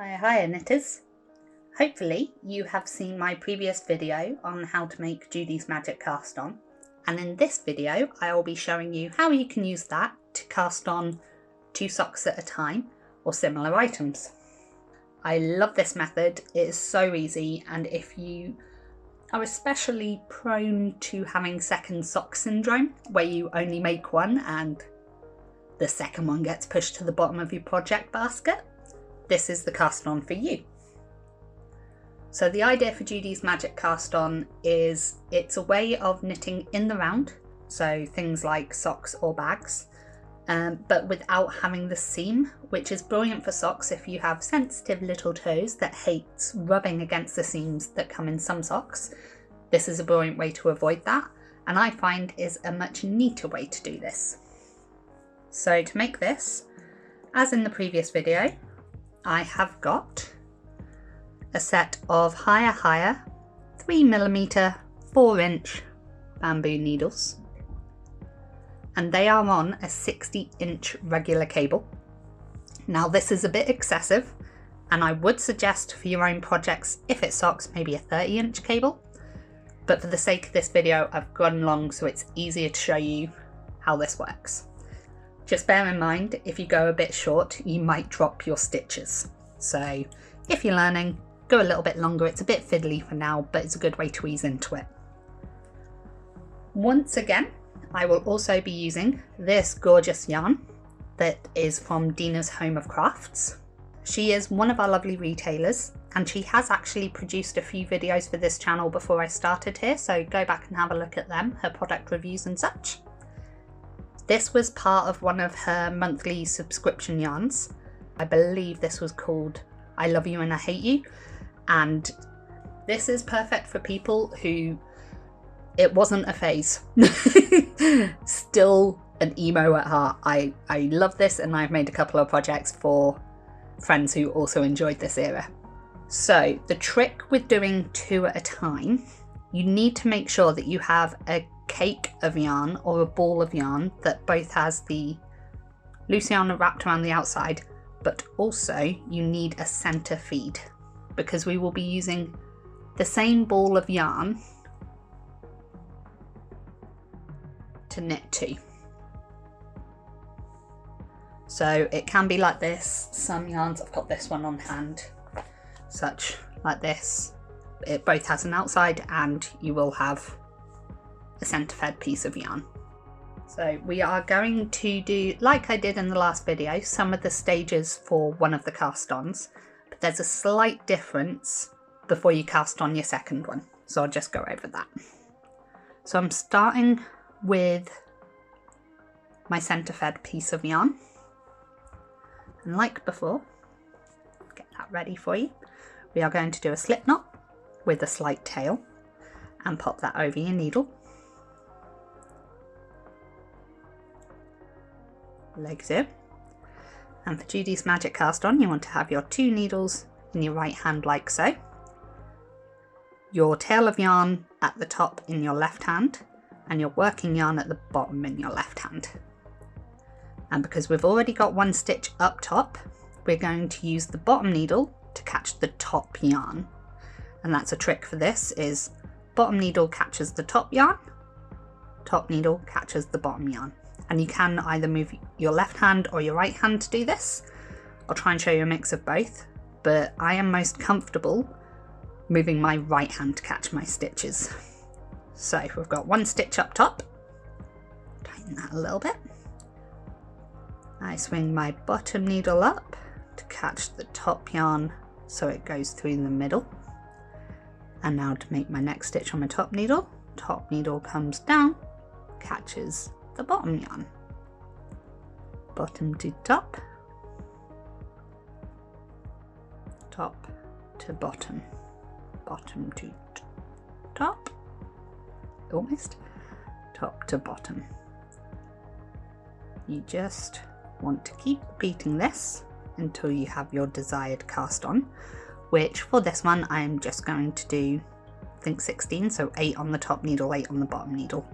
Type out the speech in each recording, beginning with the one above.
Hiya knitters! Hopefully you have seen my previous video on how to make Judy's magic cast on, and in this video I will be showing you how you can use that to cast on 2 socks at a time or similar items. I love this method, it is so easy, and if you are especially prone to having second sock syndrome, where you only make one and the second one gets pushed to the bottom of your project basket, this is the cast on for you. So the idea for Judy's magic cast on is it's a way of knitting in the round, so things like socks or bags, but without having the seam, which is brilliant for socks if you have sensitive little toes that hates rubbing against the seams that come in some socks. This is a brilliant way to avoid that, and I find is a much neater way to do this. So to make this, as in the previous video, I have got a set of HiyaHiya 3mm 4-inch bamboo needles, and they are on a 60-inch regular cable. Now this is a bit excessive, and I would suggest for your own projects, if it's socks, maybe a 30-inch cable, but for the sake of this video I've gone long so it's easier to show you how this works. Just bear in mind, if you go a bit short, you might drop your stitches. So if you're learning, go a little bit longer. It's a bit fiddly for now, but it's a good way to ease into it. Once again, I will also be using this gorgeous yarn that is from Dina's Home of Crafts. She is one of our lovely retailers, and she has actually produced a few videos for this channel before I started here, so go back and have a look at them, her product reviews and such. This was part of one of her monthly subscription yarns. I believe this was called I Love You and I Hate You, and this is perfect for people who it wasn't a phase. Still an emo at heart. I love this, and I've made a couple of projects for friends who also enjoyed this era. So the trick with doing 2 at a time, you need to make sure that you have a cake of yarn or a ball of yarn that both has the loose yarn wrapped around the outside, but also you need a center feed, because we will be using the same ball of yarn to knit to. So it can be like this. Some yarns, I've got this one on hand, such like this. It both has an outside and you will have a centre fed piece of yarn. So we are going to do, like I did in the last video, some of the stages for one of the cast ons, but there's a slight difference before you cast on your second one. So I'll just go over that. So I'm starting with my centre fed piece of yarn. And like before, get that ready for you. We are going to do a slip knot with a slight tail and pop that over your needle. Like so. And for Judy's magic cast on, you want to have your 2 needles in your right hand like so. Your tail of yarn at the top in your left hand, and your working yarn at the bottom in your left hand. And because we've already got 1 stitch up top, we're going to use the bottom needle to catch the top yarn. And that's a trick for this, is bottom needle catches the top yarn, top needle catches the bottom yarn. And you can either move your left hand or your right hand to do this. I'll try and show you a mix of both, but I am most comfortable moving my right hand to catch my stitches. So we've got 1 stitch up top, tighten that a little bit. I swing my bottom needle up to catch the top yarn so it goes through the middle. And now to make my next stitch on my top needle comes down, catches the bottom yarn. Bottom to top, top to bottom, bottom to top, almost, top to bottom. You just want to keep repeating this until you have your desired cast on, which for this one I am just going to do, I think 16, so 8 on the top needle, 8 on the bottom needle.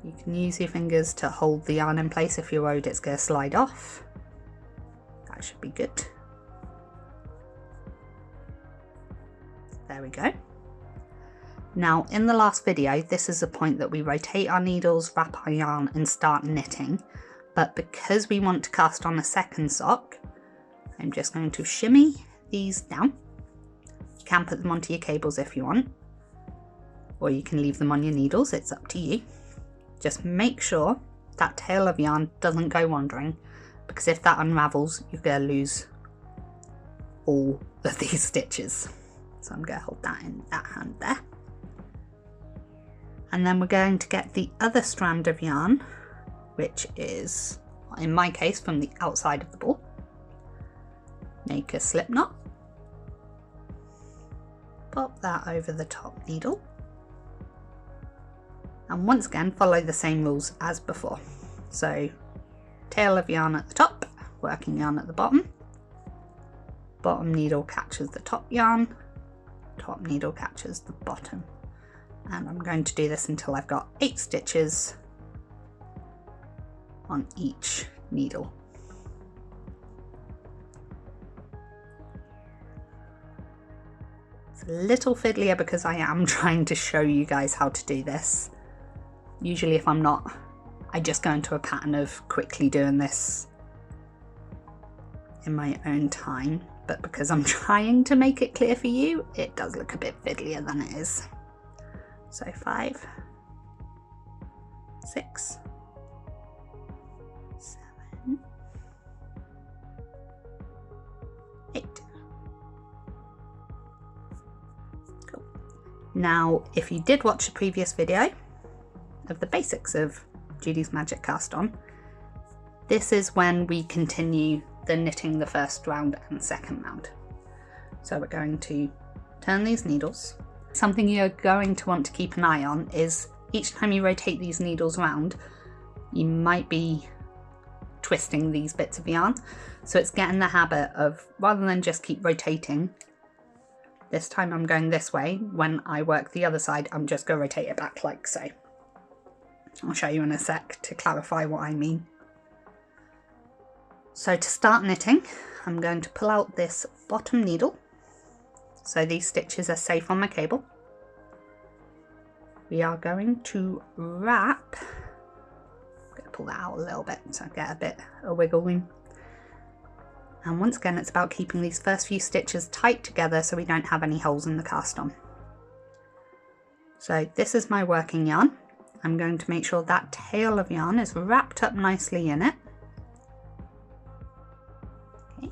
You can use your fingers to hold the yarn in place if you're worried it's going to slide off. That should be good. There we go. Now in the last video, this is the point that we rotate our needles, wrap our yarn and start knitting. But because we want to cast on a second sock, I'm just going to shimmy these down. You can put them onto your cables if you want, or you can leave them on your needles, it's up to you. Just make sure that tail of yarn doesn't go wandering, because if that unravels, you're going to lose all of these stitches. So I'm going to hold that in that hand there. And then we're going to get the other strand of yarn, which is, in my case, from the outside of the ball. Make a slip knot. Pop that over the top needle. And once again, follow the same rules as before. So, tail of yarn at the top, working yarn at the bottom. Bottom needle catches the top yarn. Top needle catches the bottom. And I'm going to do this until I've got 8 stitches on each needle. It's a little fiddlier because I am trying to show you guys how to do this. Usually if I'm not, I just go into a pattern of quickly doing this in my own time. But because I'm trying to make it clear for you, it does look a bit fiddlier than it is. So 5, 6, 7, 8. Cool. Now, if you did watch the previous video of the basics of Judy's Magic Cast On, this is when we continue the knitting the first round and second round. So we're going to turn these needles. Something you're going to want to keep an eye on is each time you rotate these needles round, you might be twisting these bits of yarn. So it's getting the habit of, rather than just keep rotating, this time I'm going this way. When I work the other side, I'm just going to rotate it back like so. I'll show you in a sec to clarify what I mean. So to start knitting, I'm going to pull out this bottom needle. So these stitches are safe on my cable. We are going to wrap, I'm going to pull that out a little bit so I get a bit of wiggle room. And once again, it's about keeping these first few stitches tight together so we don't have any holes in the cast on. So this is my working yarn. I'm going to make sure that tail of yarn is wrapped up nicely in it. Okay.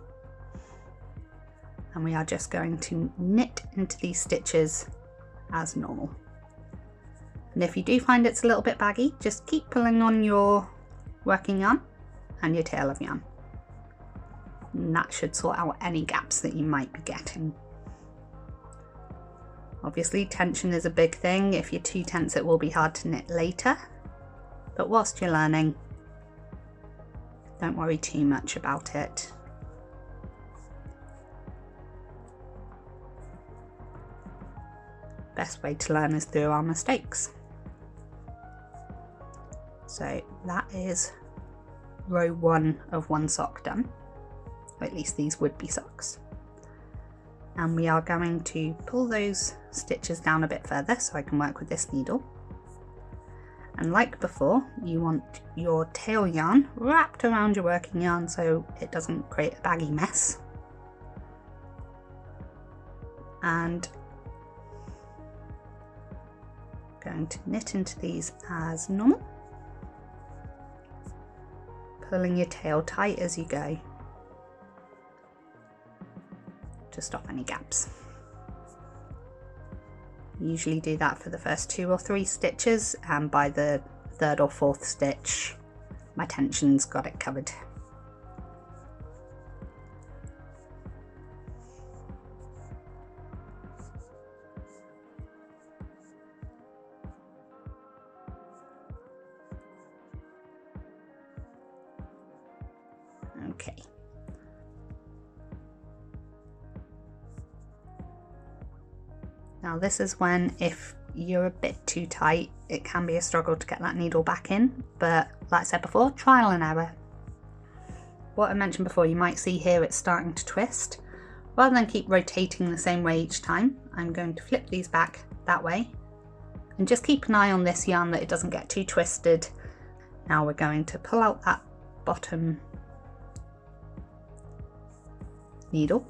And we are just going to knit into these stitches as normal. And if you do find it's a little bit baggy, just keep pulling on your working yarn and your tail of yarn. And that should sort out any gaps that you might be getting. Obviously, tension is a big thing. If you're too tense, it will be hard to knit later. But whilst you're learning, don't worry too much about it. Best way to learn is through our mistakes. So that is row 1 of 1 sock done. Or at least these would be socks. And we are going to pull those stitches down a bit further so I can work with this needle. And like before, you want your tail yarn wrapped around your working yarn so it doesn't create a baggy mess. And going to knit into these as normal, pulling your tail tight as you go to stop any gaps. Usually do that for the first 2 or 3 stitches, and by the 3rd or 4th stitch my tension's got it covered. Okay. Now this is when, if you're a bit too tight, it can be a struggle to get that needle back in, but like I said before, trial and error. What I mentioned before, you might see here it's starting to twist. Rather than keep rotating the same way each time, I'm going to flip these back that way and just keep an eye on this yarn that it doesn't get too twisted. Now we're going to pull out that bottom needle,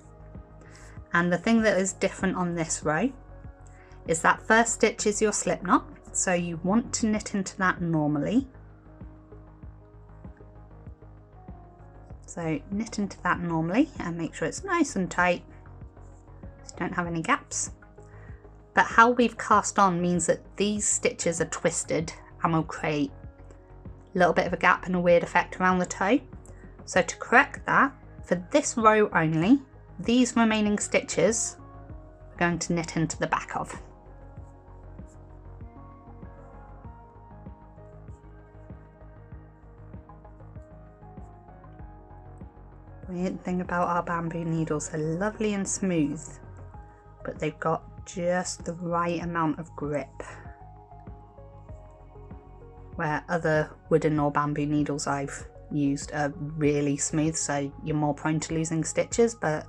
and the thing that is different on this row is that first stitch is your slip knot, so you want to knit into that normally. So knit into that normally and make sure it's nice and tight, so don't have any gaps. But how we've cast on means that these stitches are twisted and will create a little bit of a gap and a weird effect around the toe. So to correct that, for this row only, these remaining stitches we're going to knit into the back of. The brilliant thing about our bamboo needles, they're lovely and smooth, but they've got just the right amount of grip. Where other wooden or bamboo needles I've used are really smooth, so you're more prone to losing stitches, but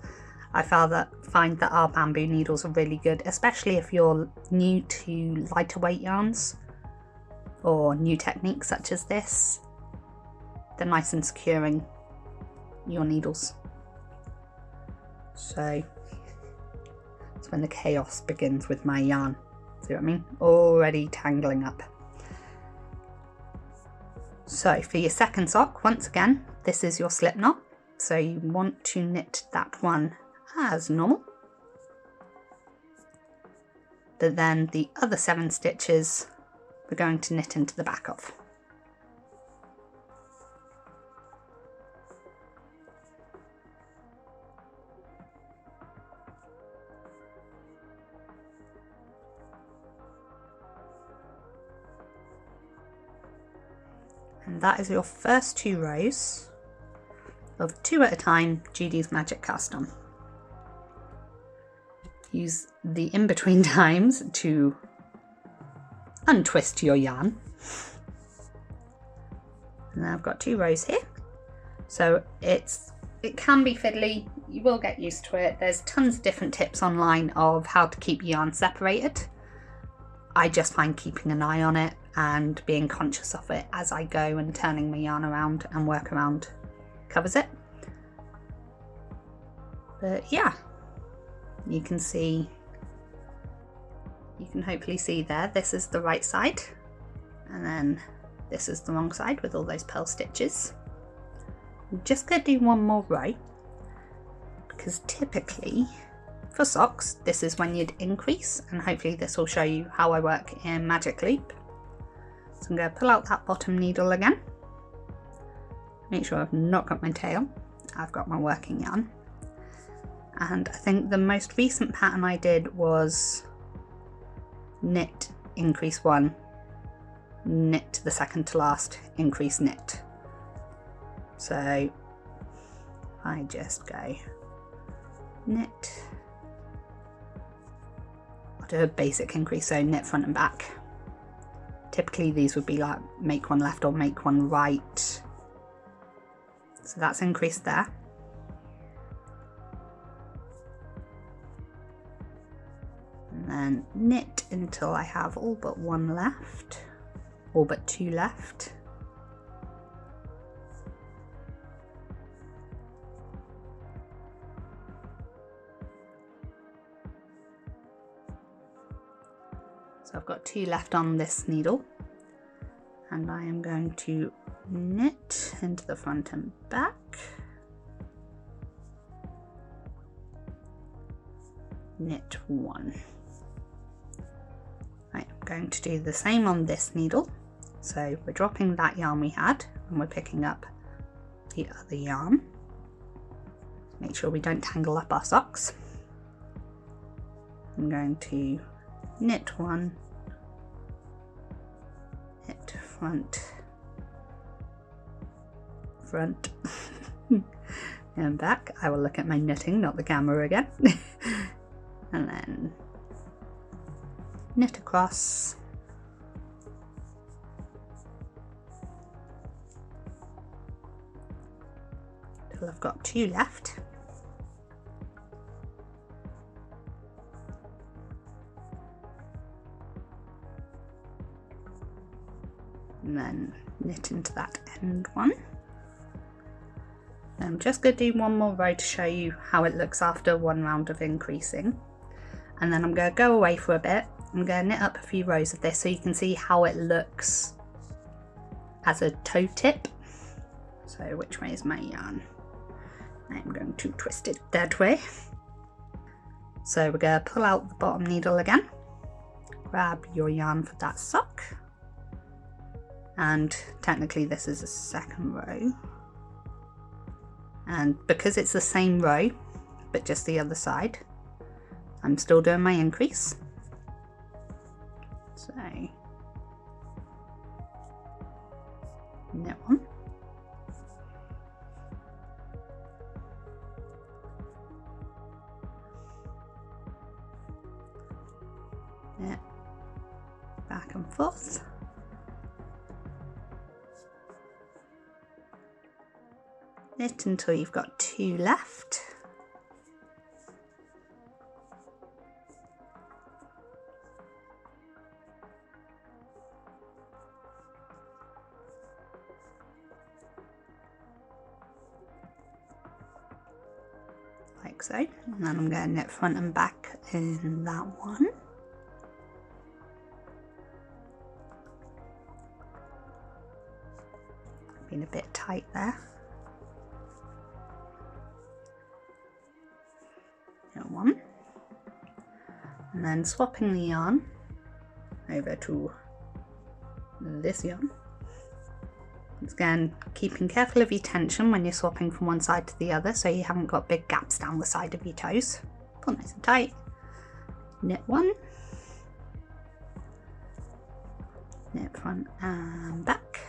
I find that our bamboo needles are really good, especially if you're new to lighter weight yarns or new techniques such as this. They're nice and securing your needles. So that's when the chaos begins with my yarn. See what I mean? Already tangling up. So for your second sock, once again, this is your slip knot. So you want to knit that one as normal. But then the other 7 stitches we're going to knit into the back of. And that is your first 2 rows of 2 at a time Judy's Magic Cast On. Use the in-between times to untwist your yarn. And now I've got 2 rows here. So it can be fiddly, you will get used to it. There's tons of different tips online of how to keep yarn separated. I just find keeping an eye on it and being conscious of it as I go and turning my yarn around and work around covers it. But yeah, you can hopefully see there, this is the right side and then this is the wrong side with all those purl stitches. I'm just going to do one more row because typically for socks this is when you'd increase, and hopefully this will show you how I work in Magic Loop. So I'm going to pull out that bottom needle again, make sure I've not got my tail, I've got my working yarn, and I think the most recent pattern I did was knit, increase 1, knit to the second to last, increase, knit. So I just go knit, I'll do a basic increase, so knit front and back. Typically these would be like make one left or make one right. So that's increased there. And then knit until I have all but 1 left, all but 2 left. So I've got 2 left on this needle, and I am going to knit into the front and back, knit 1. Right, I'm going to do the same on this needle. So we're dropping that yarn we had and we're picking up the other yarn. Make sure we don't tangle up our socks. I'm going to knit 1, knit front, front, and back. I will look at my knitting, not the camera again. And then knit across, till I've got 2 left. And then knit into that end one. I'm just going to do one more row to show you how it looks after 1 round of increasing, and then I'm going to go away for a bit. I'm going to knit up a few rows of this so you can see how it looks as a toe tip. So which way is my yarn? I'm going to twist it that way. So we're going to pull out the bottom needle again, grab your yarn for that sock, and technically this is a second row. And because it's the same row, but just the other side, I'm still doing my increase. So, knit one. Knit back and forth. Knit until you've got 2 left. Like so. And then I'm going to knit front and back in that one. Been a bit tight there. One, and then swapping the yarn over to this yarn. Once again, keeping careful of your tension when you're swapping from one side to the other so you haven't got big gaps down the side of your toes. Pull nice and tight, knit one, knit front and back,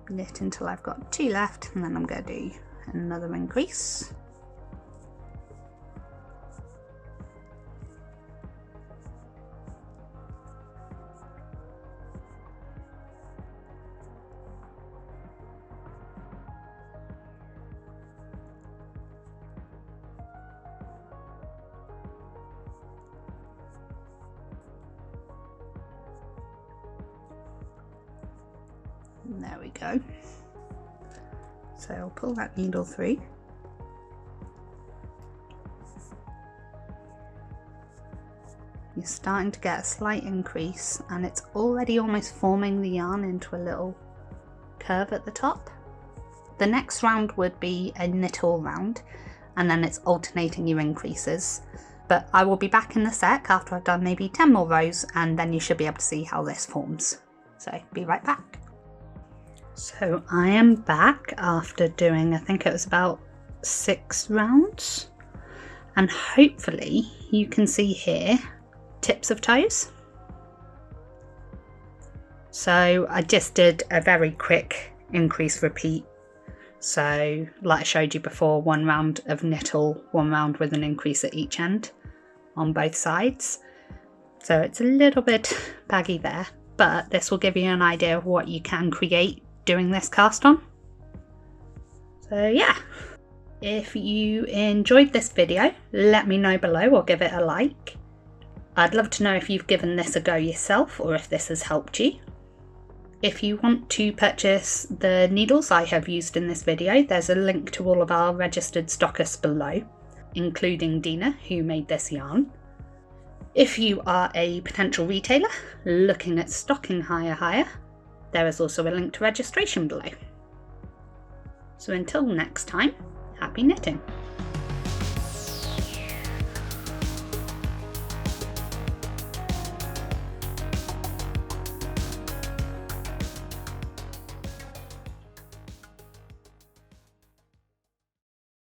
knit until I've got 2 left, and then I'm going to do another increase. And there we go. So I'll pull that needle through. You're starting to get a slight increase, and it's already almost forming the yarn into a little curve at the top. The next round would be a knit all round, and then it's alternating your increases. But I will be back in the sec after I've done maybe 10 more rows, and then you should be able to see how this forms. So be right back. So I am back after doing, I think it was about 6 rounds, and hopefully you can see here tips of toes. So I just did a very quick increase repeat. So like I showed you before, 1 round of knit all, 1 round with an increase at each end on both sides. So it's a little bit baggy there, but this will give you an idea of what you can create doing this cast on. So yeah, if you enjoyed this video, let me know below or give it a like. I'd love to know if you've given this a go yourself or if this has helped you. If you want to purchase the needles I have used in this video, there's a link to all of our registered stockists below, including Dina, who made this yarn. If you are a potential retailer looking at stocking HiyaHiya, there is also a link to registration below. So until next time, happy knitting!